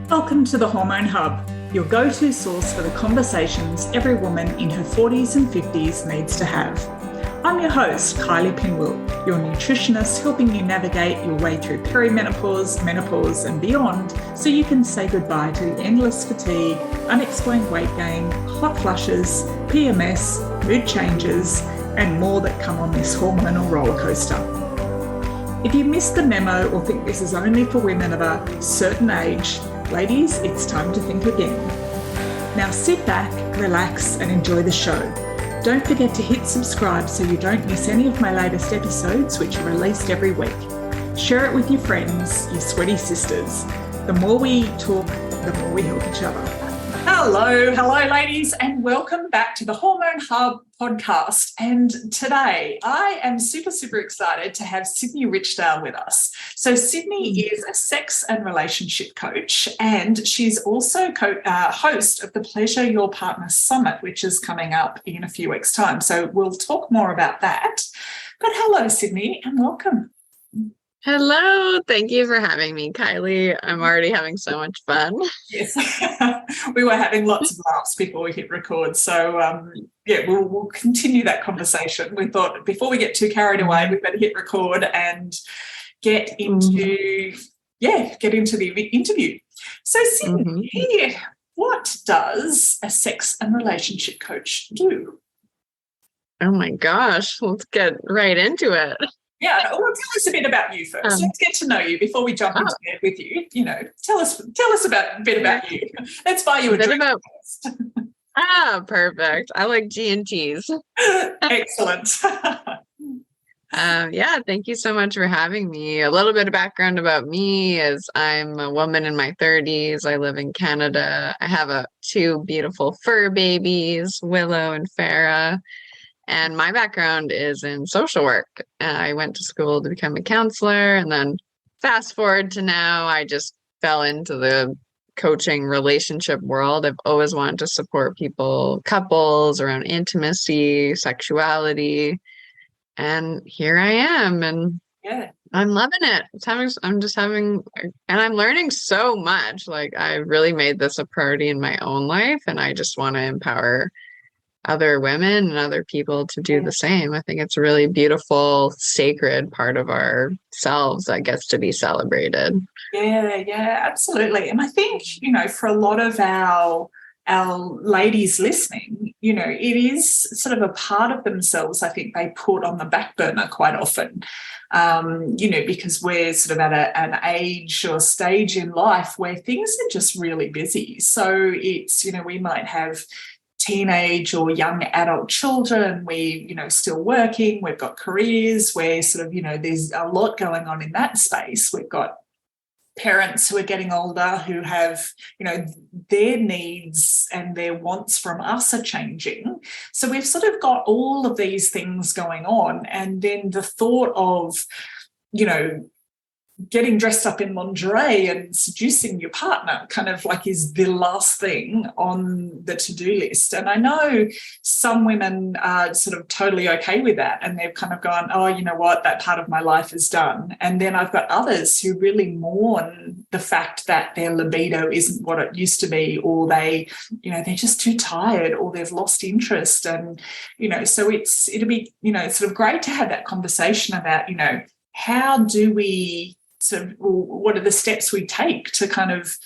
Welcome to the Hormone Hub, your go-to source for the conversations every woman in her 40s and 50s needs to have. I'm your host, Kylie Pinwill, your nutritionist helping you navigate your way through perimenopause, menopause and beyond so you can say goodbye to endless fatigue, unexplained weight gain, hot flushes, PMS, mood changes and more that come on this hormonal roller coaster. If you missed the memo or think this is only for women of a certain age, ladies, it's time to think again. Now sit back, relax, and enjoy the show. Don't forget to hit subscribe so you don't miss any of my latest episodes, which are released every week. Share it with your friends, your sweaty sisters. The more we talk, the more we help each other. Hello, ladies, and welcome back to the Hormone Hub podcast. And today I am super excited to have Sydney Richdale with us. So Sydney is a sex and relationship coach, and she's also host of the Pleasure Your Partner Summit, which is coming up in a few weeks' time. So we'll talk more about that. But hello, Sydney, and welcome. Hello. Thank you for having me, Kylie. I'm already having so much fun. Yes. We were having lots of laughs before we hit record. So, we'll continue that conversation. We thought before we get too carried away, we better hit record and get into the interview. So, Sydney, what does a sex and relationship coach do? Oh, my gosh. Let's get right into it. Yeah, well, tell us a bit about you first. Let's get to know you before we jump into it with you. You know, tell us a bit about you. Let's buy you a drink first. Perfect. I like G&Ts. Excellent. Thank you so much for having me. A little bit of background about me is I'm a woman in my 30s. I live in Canada. I have two beautiful fur babies, Willow and Farah. And my background is in social work. I went to school to become a counselor, and then fast forward to now, I just fell into the coaching relationship world. I've always wanted to support couples around intimacy, sexuality, and here I am. And I'm loving it. And I'm learning so much. Like, I really made this a priority in my own life, and I just want to empower other women and other people to do the same. I think it's a really beautiful, sacred part of ourselves that gets to be celebrated. Yeah, absolutely. And I think, for a lot of our ladies listening, it is sort of a part of themselves I think they put on the back burner quite often, because we're sort of at an age or stage in life where things are just really busy. So it's, we might have teenage or young adult children, we, still working, we've got careers, we're sort of, there's a lot going on in that space. We've got parents who are getting older who have, their needs and their wants from us are changing. So we've sort of got all of these things going on. And then the thought of, getting dressed up in lingerie and seducing your partner kind of like is the last thing on the to-do list. And I know some women are sort of totally okay with that, and they've kind of gone, oh, you know what, that part of my life is done. And then I've got others who really mourn the fact that their libido isn't what it used to be, or they're just too tired, or they've lost interest. And, so it'll be, sort of great to have that conversation about, how do we what are the steps we take to kind of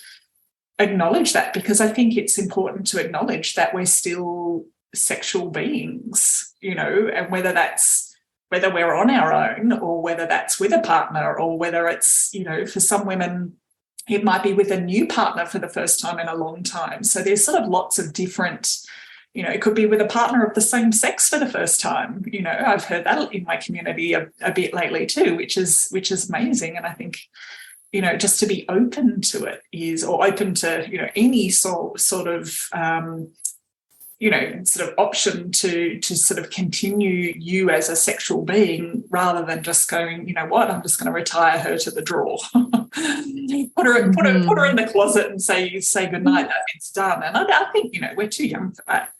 acknowledge that? Because I think it's important to acknowledge that we're still sexual beings, and whether we're on our own or whether that's with a partner, or whether it's, for some women, it might be with a new partner for the first time in a long time. So there's sort of lots of different, it could be with a partner of the same sex for the first time. I've heard that in my community a bit lately too, which is amazing. And I think, just to be open to it or open to, any sort of, sort of option to sort of continue you as a sexual being, rather than just going, you know what, I'm just going to retire her to the drawer, put her in the closet and say goodnight. It's done. And I think we're too young for that.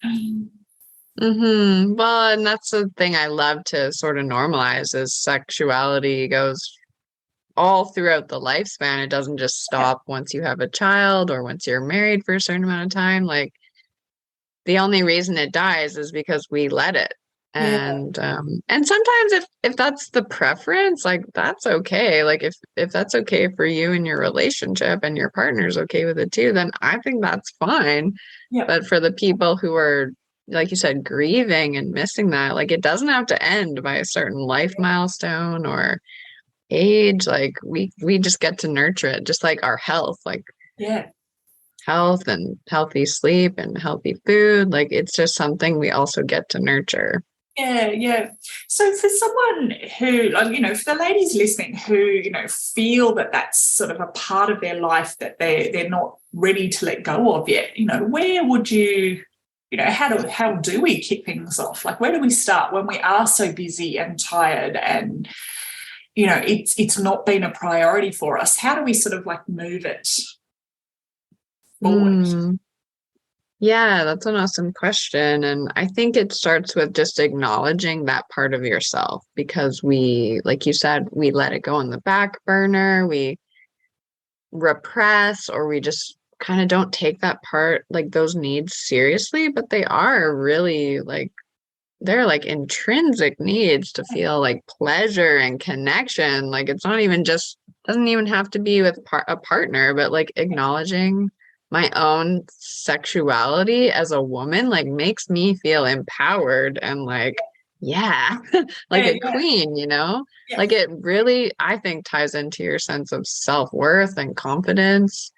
Well, and that's the thing I love to sort of normalize is sexuality goes all throughout the lifespan. It doesn't just stop once you have a child or once you're married for a certain amount of time. Like the only reason it dies is because we let it. Yeah. And sometimes if that's the preference, like that's okay. Like if that's okay for you and your relationship and your partner's okay with it too, then I think that's fine. Yeah. But for the people who are, like you said, grieving and missing that, like it doesn't have to end by a certain life milestone or age. Like we just get to nurture it, just like our health. Like Yeah. health and healthy sleep and healthy food. Like it's just something we also get to nurture. Yeah, yeah. So for someone who, for the ladies listening who, feel that that's sort of a part of their life that they're not ready to let go of yet, where would you, how do we kick things off? Like, where do we start when we are so busy and tired and, it's not been a priority for us? How do we sort of like move it forward? Yeah, that's an awesome question. And I think it starts with just acknowledging that part of yourself because we, like you said, we let it go on the back burner, we repress, or we just kind of don't take that part, like those needs seriously, but they are really like, they're like intrinsic needs to feel like pleasure and connection. Like it's not even just, doesn't even have to be with a partner, but like acknowledging my own sexuality as a woman like makes me feel empowered and like yeah like a queen, Yeah. like it really I think ties into your sense of self-worth and confidence.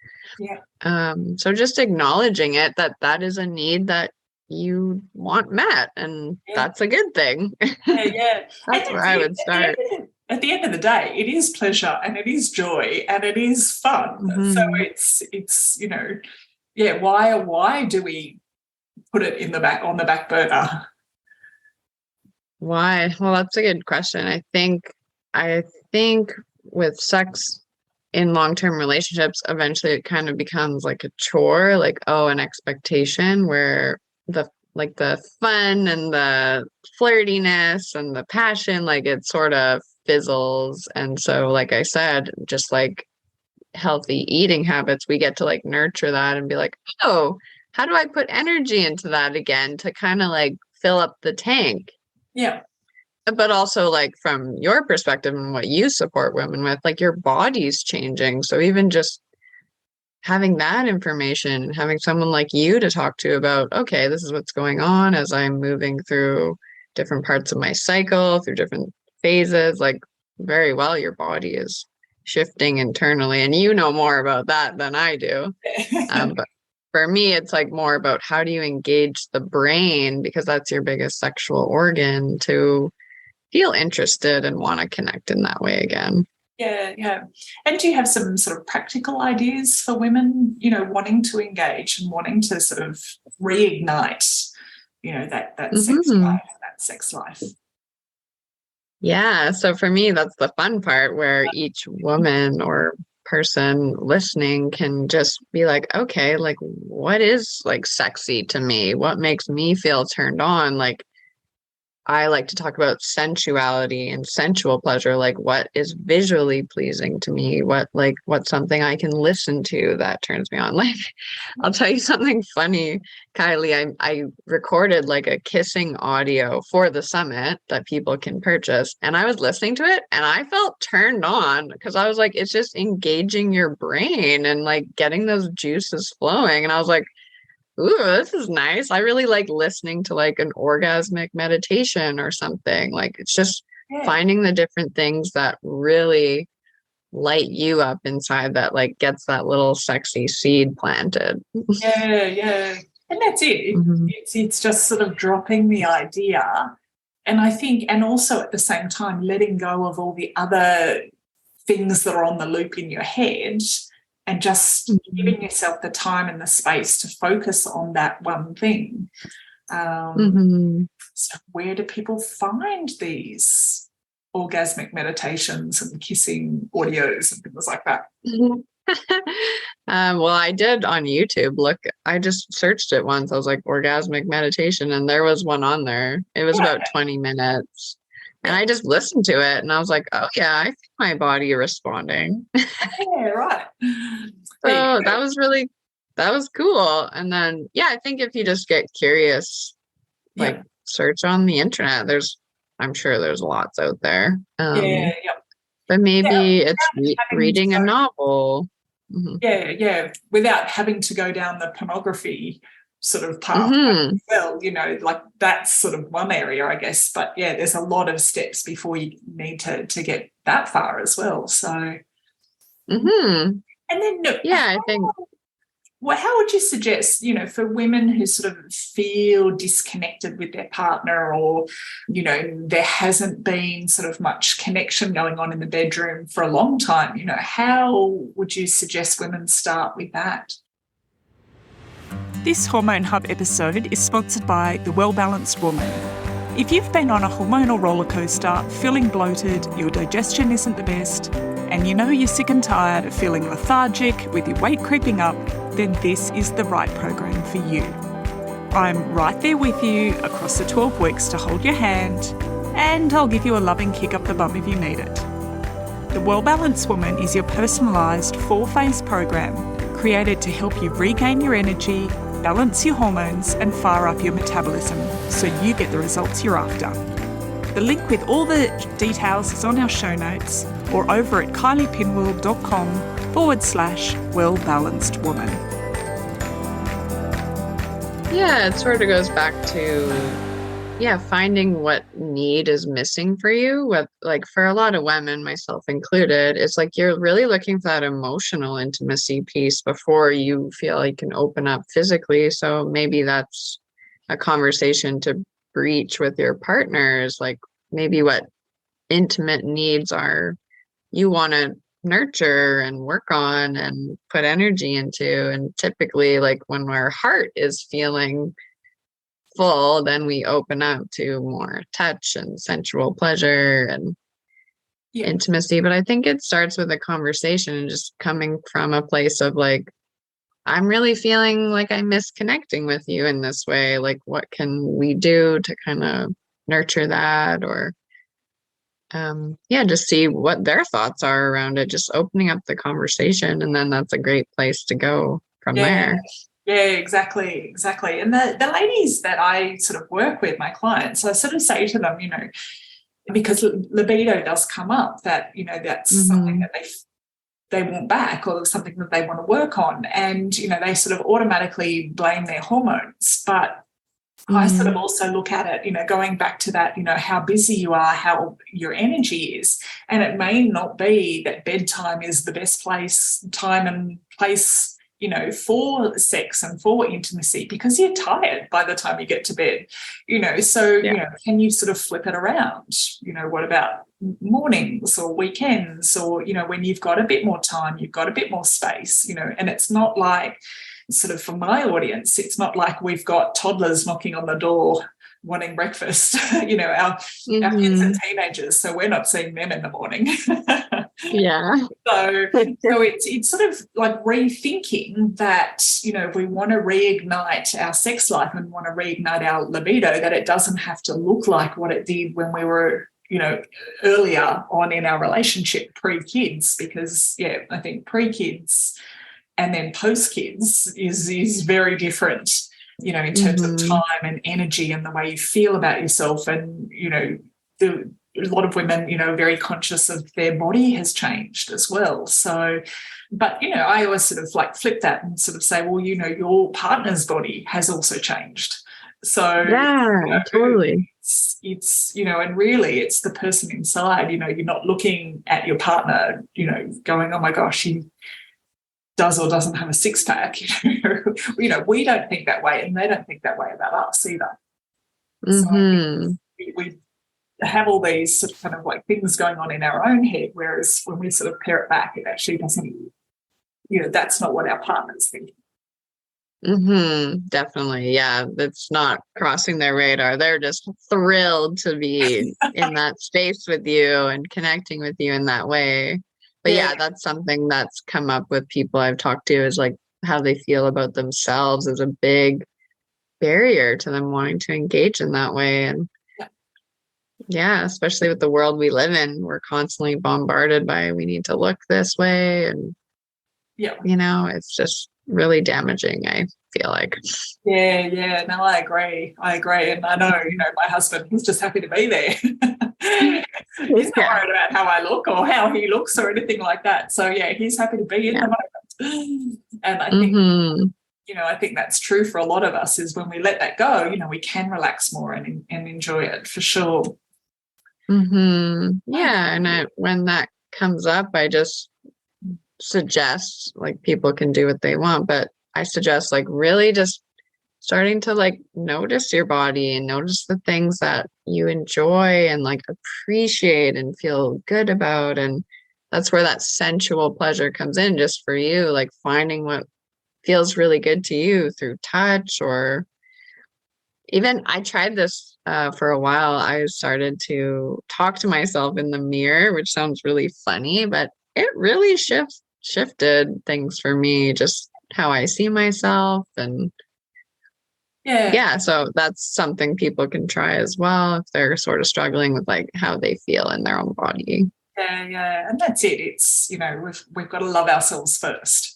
So just acknowledging it that is a need that you want met, and that's a good thing. Yeah. That's where I would start. At the end of the day, it is pleasure and it is joy and it is fun. So it's why do we put it on the back burner? Why? Well, that's a good question. I think with sex in long-term relationships, eventually it kind of becomes like a chore, like, oh, an expectation where the fun and the flirtiness and the passion, like it sort of fizzles. And so, like I said, just like healthy eating habits, we get to like nurture that and be like, oh, how do I put energy into that again to kind of like fill up the tank? Yeah. But also like from your perspective and what you support women with, like your body's changing. So even just having that information, having someone like you to talk to about, okay, this is what's going on as I'm moving through different parts of my cycle, through different phases, like very well, your body is shifting internally. And you know more about that than I do. But for me, it's like more about how do you engage the brain, because that's your biggest sexual organ, to feel interested and want to connect in that way again. Yeah, yeah. And do you have some sort of practical ideas for women, wanting to engage and wanting to sort of reignite, that sex life? Yeah. So for me, that's the fun part where each woman or person listening can just be like, okay, like what is like sexy to me? What makes me feel turned on? Like I like to talk about sensuality and sensual pleasure, like what is visually pleasing to me, what's something I can listen to that turns me on. Like I'll tell you something funny, Kylie. I recorded like a kissing audio for the summit that people can purchase. And I was listening to it and I felt turned on because I was like, it's just engaging your brain and like getting those juices flowing. And I was like, ooh, this is nice. I really like listening to like an orgasmic meditation or something. Like it's just finding the different things that really light you up inside that like gets that little sexy seed planted. Yeah, yeah. And that's it. It's just sort of dropping the idea. And I think, and also at the same time, letting go of all the other things that are on the loop in your head and just giving yourself the time and the space to focus on that one thing. So where do people find these orgasmic meditations and kissing audios and things like that? Well, I did on YouTube. Look, I just searched it once. I was like orgasmic meditation, and there was one on there. It was about 20 minutes. And I just listened to it and I was like, oh yeah, I think my body responding. Yeah, right. So that was cool. And then, yeah, I think if you just get curious, like Yep. search on the internet, I'm sure there's lots out there. Yeah, yep. But Without maybe it's having to reading a go, novel. Hmm. yeah, without having to go down the pornography sort of pathway Hmm. as well, like that's sort of one area, I guess. But yeah, there's a lot of steps before you need to get that far as well. So, Hmm. and then Yeah, I think. well, how would you suggest, for women who sort of feel disconnected with their partner, or, there hasn't been sort of much connection going on in the bedroom for a long time, how would you suggest women start with that? This Hormone Hub episode is sponsored by The Well Balanced Woman. If you've been on a hormonal roller coaster, feeling bloated, your digestion isn't the best, and you're sick and tired of feeling lethargic with your weight creeping up, then this is the right program for you. I'm right there with you across the 12 weeks to hold your hand, and I'll give you a loving kick up the bum if you need it. The Well Balanced Woman is your personalised 4-phase program created to help you regain your energy, balance your hormones and fire up your metabolism so you get the results you're after. The link with all the details is on our show notes or over at kyliepinwell.com/wellbalancedwoman. Yeah, it sort of goes back to, finding what need is missing for you. Like for a lot of women, myself included, it's like you're really looking for that emotional intimacy piece before you feel like you can open up physically. So maybe that's a conversation to breach with your partners, like maybe what intimate needs are you want to nurture and work on and put energy into. And typically, like when our heart is feeling full, then we open up to more touch and sensual pleasure and intimacy. But I think it starts with a conversation and just coming from a place of like, I'm really feeling like I miss connecting with you in this way. Like, what can we do to kind of nurture that? Or, just see what their thoughts are around it, just opening up the conversation. And then that's a great place to go from there. Yeah, exactly. And the ladies that I sort of work with, my clients, I sort of say to them, because libido does come up, that, that's something that they want back or something that they want to work on. And, they sort of automatically blame their hormones. But I sort of also look at it, going back to that, how busy you are, how your energy is. And it may not be that bedtime is the best time and place, for sex and for intimacy, because you're tired by the time you get to bed, so, can you sort of flip it around? What about mornings or weekends, or, when you've got a bit more time, you've got a bit more space, and it's not like, sort of for my audience, it's not like we've got toddlers knocking on the door wanting breakfast. Our kids are teenagers, so we're not seeing them in the morning. Yeah. So it's sort of like rethinking that, if we want to reignite our sex life and want to reignite our libido, that it doesn't have to look like what it did when we were, earlier on in our relationship, pre-kids, because, I think pre-kids and then post-kids is very different, in terms of time and energy and the way you feel about yourself. And, a lot of women, are very conscious of their body has changed as well. So, but, I always sort of like flip that and sort of say, well, your partner's body has also changed. So, yeah, totally. It's, and really it's the person inside, you're not looking at your partner, going, oh my gosh, she does or doesn't have a six-pack. We don't think that way, and they don't think that way about us either. So we have all these sort of kind of like things going on in our own head, whereas when we sort of pare it back, it actually doesn't, that's not what our partner's thinking. Definitely. Yeah. That's not crossing their radar. They're just thrilled to be in that space with you and connecting with you in that way. But yeah, that's something that's come up with people I've talked to, is like how they feel about themselves is a big barrier to them wanting to engage in that way. And Yeah, especially with the world we live in, we're constantly bombarded by we need to look this way. And, Yeah. it's just really damaging, I feel like. Yeah. No, I agree. And I know, my husband, he's just happy to be there. He's not Yeah. worried about how I look or how he looks or anything like that. So, yeah, he's happy to be in Yeah. the moment. And I think, Mm-hmm. I think that's true for a lot of us is when we let that go, we can relax more and enjoy it for sure. Mm-hmm. Yeah. And when that comes up, I just suggest like people can do what they want, but I suggest like really just starting to like notice your body and notice the things that you enjoy and like appreciate and feel good about. And that's where that sensual pleasure comes in just for you, like finding what feels really good to you through touch. Or even I tried this for a while. I started to talk to myself in the mirror, which sounds really funny, but it really shifted things for me, just how I see myself. And yeah, so that's something people can try as well if they're sort of struggling with like how they feel in their own body. Yeah. And that's it. It's, we've got to love ourselves first.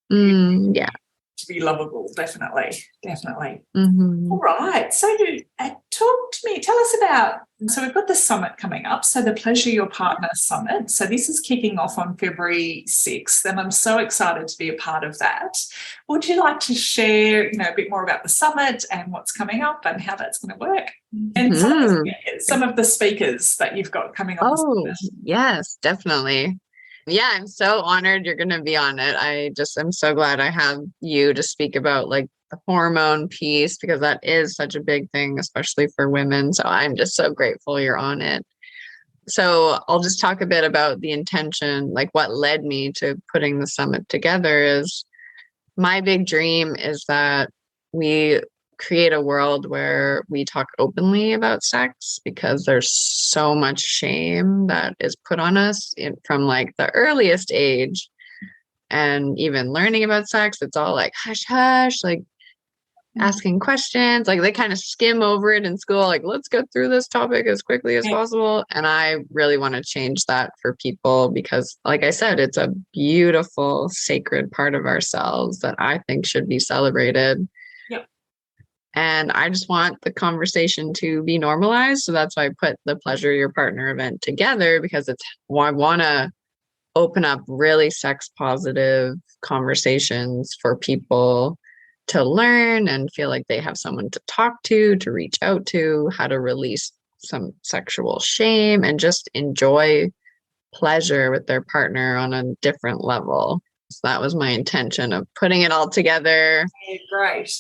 Yeah. To be lovable, definitely. Mm-hmm. All right. So talk to me, tell us about, so we've got the summit coming up. So the Pleasure Your Partner Summit. So this is kicking off on February 6th, and I'm so excited to be a part of that. Would you like to share, a bit more about the summit and what's coming up and how that's going to work? And some of the speakers that you've got coming on the summit. Yes, definitely. Yeah, I'm so honored you're going to be on it. I'm so glad I have you to speak about like the hormone piece because that is such a big thing, especially for women. So I'm just so grateful you're on it. So I'll just talk a bit about the intention, like what led me to putting the summit together is my big dream is that we create a world where we talk openly about sex because there's so much shame that is put on us from like the earliest age. And even learning about sex, it's all like hush hush, like asking questions, like they kind of skim over it in school, like let's get through this topic as quickly as possible. And I really want to change that for people because like I said, it's a beautiful sacred part of ourselves that I think should be celebrated. And I just want the conversation to be normalized. So that's why I put the Pleasure Your Partner event together because I want to open up really sex positive conversations for people to learn and feel like they have someone to talk to reach out to, how to release some sexual shame and just enjoy pleasure with their partner on a different level. So that was my intention of putting it all together. Yeah, great.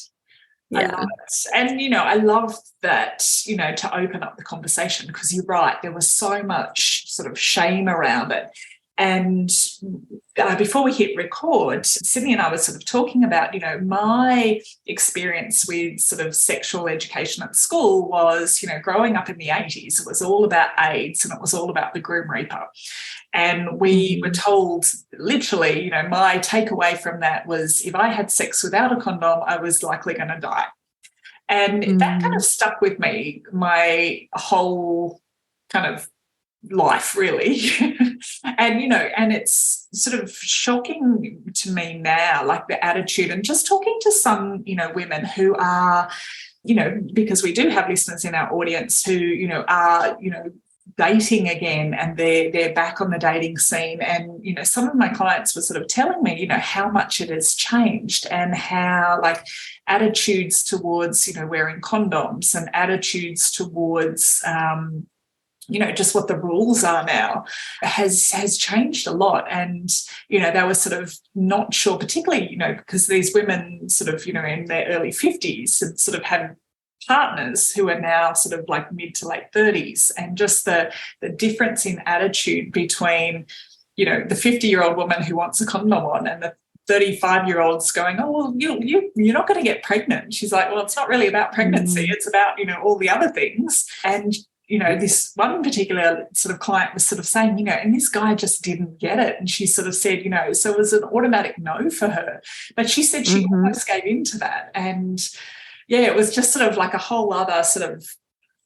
Yeah. I love it. And, I love that, to open up the conversation because you're right, there was so much sort of shame around it. And before we hit record, Sydney and I were sort of talking about, my experience with sort of sexual education at school was, growing up in the 80s, it was all about AIDS and it was all about the Grim Reaper. And we were told literally, my takeaway from that was if I had sex without a condom, I was likely going to die. And that kind of stuck with me my whole kind of life, really. And it's sort of shocking to me now, like the attitude and just talking to some, women who are, because we do have listeners in our audience who, are, dating again and they're back on the dating scene. And, some of my clients were sort of telling me, how much it has changed and how like attitudes towards, wearing condoms and attitudes towards, just what the rules are now has changed a lot. And, they were sort of not sure, particularly, because these women sort of, in their early 50s had sort of had partners who are now sort of like mid to late 30s, and just the difference in attitude between, the 50-year-old woman who wants a condom on and the 35-year-olds going, oh, well, you're not going to get pregnant. She's like, well, it's not really about pregnancy. It's about, all the other things. And, this one particular sort of client was sort of saying, and this guy just didn't get it. And she sort of said, so it was an automatic no for her. But she said she almost gave in to that. And, yeah, it was just sort of like a whole other sort of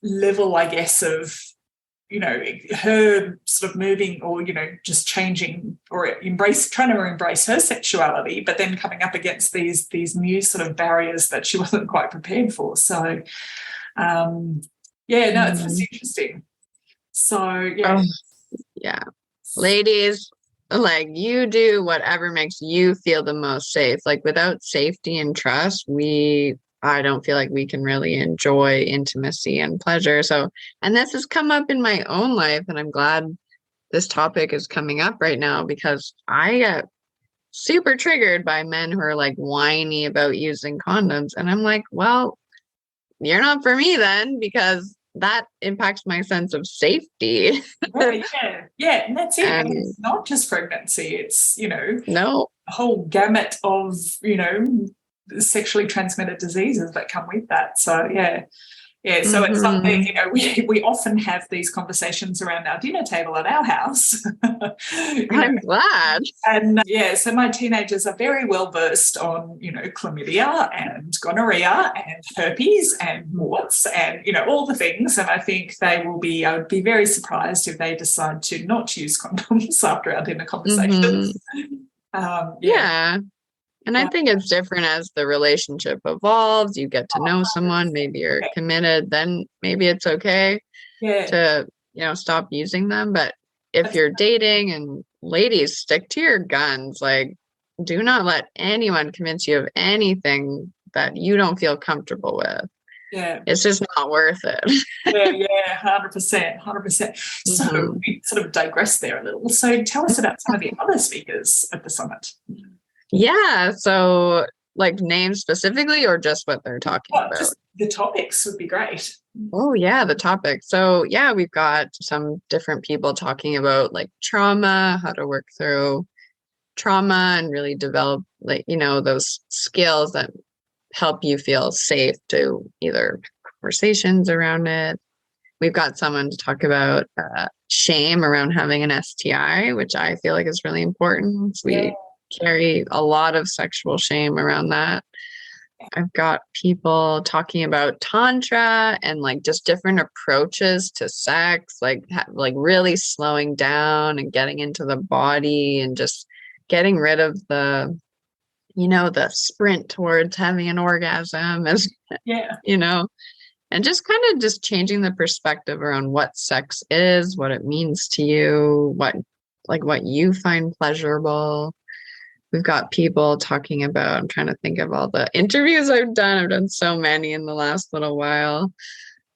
level, I guess, of, her sort of moving or, just changing or trying to embrace her sexuality, but then coming up against these new sort of barriers that she wasn't quite prepared for. So, it's just interesting. So, yeah. Oh, yeah. Ladies, like, you do whatever makes you feel the most safe. Like, without safety and trust, I don't feel like we can really enjoy intimacy and pleasure. So, and this has come up in my own life, and I'm glad this topic is coming up right now, because I get super triggered by men who are like whiny about using condoms. And I'm like, well, you're not for me then, because that impacts my sense of safety. Yeah. And that's it. And it's not just pregnancy. It's, no, a whole gamut of, sexually transmitted diseases that come with that. So, yeah. So it's something, we often have these conversations around our dinner table at our house. I'm glad. And so my teenagers are very well versed on, chlamydia and gonorrhea and herpes and warts and, all the things. And I think I would be very surprised if they decide to not use condoms after our dinner conversations. And I think it's different as the relationship evolves. You get to know someone, maybe you're committed, then maybe it's okay to, stop using them. But if you're dating, and ladies, stick to your guns, like, do not let anyone convince you of anything that you don't feel comfortable with. Yeah. It's just not worth it. 100%. So we sort of digress there a little. So tell us about some of the other speakers at the summit. Yeah. So, like, names specifically, or just what they're talking about? Just the topics would be great. Oh, yeah, the topic. So, yeah, we've got some different people talking about, like, trauma, how to work through trauma and really develop, like, those skills that help you feel safe to either conversations around it. We've got someone to talk about shame around having an STI, which I feel like is really important. We carry a lot of sexual shame around that. I've got people talking about tantra and, like, just different approaches to sex, like really slowing down and getting into the body and just getting rid of the sprint towards having an orgasm, and just kind of just changing the perspective around what sex is, what it means to you, what you find pleasurable. We've got people talking about, I'm trying to think of all the interviews I've done. I've done so many in the last little while.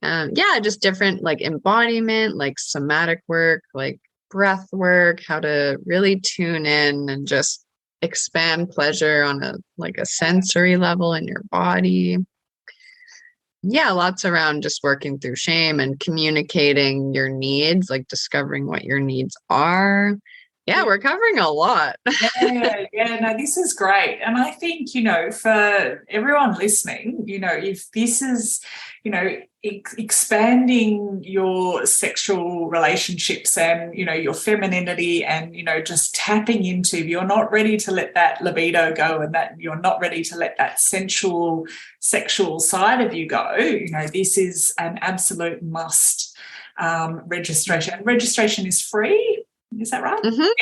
Just different, like, embodiment, like somatic work, like breath work, how to really tune in and just expand pleasure on a sensory level in your body. Yeah, lots around just working through shame and communicating your needs, like discovering what your needs are. Yeah, we're covering a lot. No, this is great. And I think, for everyone listening, if this is, expanding your sexual relationships and, your femininity and, just tapping into, if you're not ready to let that libido go and that you're not ready to let that sensual sexual side of you go, this is an absolute must. Registration. Registration is free. Is that right?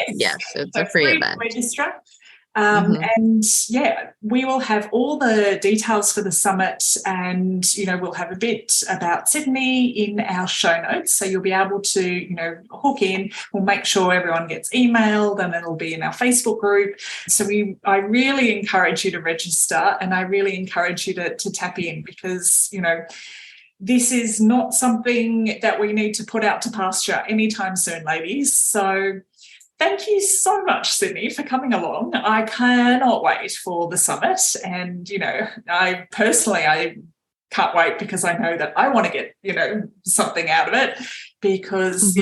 Yes, it's a free event. Register. And we will have all the details for the summit, and we'll have a bit about Sydney in our show notes, so you'll be able to hook in. We'll make sure everyone gets emailed, and it'll be in our Facebook group. So I really encourage you to register, and I really encourage you to tap in, because this is not something that we need to put out to pasture anytime soon, ladies. So thank you so much, Sydney, for coming along. I cannot wait for the summit. And, I can't wait, because I know that I want to get, something out of it, because,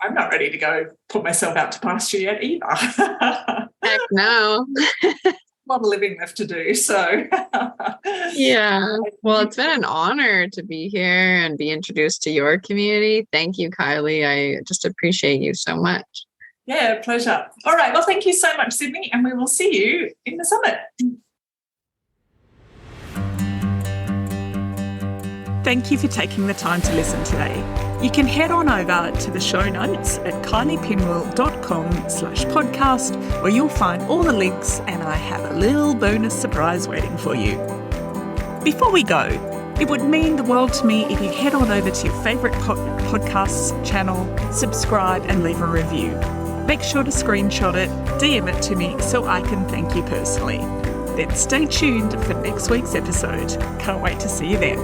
I'm not ready to go put myself out to pasture yet either. Heck no. A lot of living left to do. So well, it's been an honor to be here and be introduced to your community. Thank you, Kylie. I just appreciate you so much. Yeah, pleasure. All right, well, thank you so much, Sydney, and we will see you in the summit. Thank you for taking the time to listen today. You can head on over to the show notes at kyliepinwell.com/podcast, where you'll find all the links, and I have a little bonus surprise waiting for you. Before we go, it would mean the world to me if you head on over to your favourite podcasts channel, subscribe and leave a review. Make sure to screenshot it, DM it to me so I can thank you personally. Then stay tuned for next week's episode. Can't wait to see you then.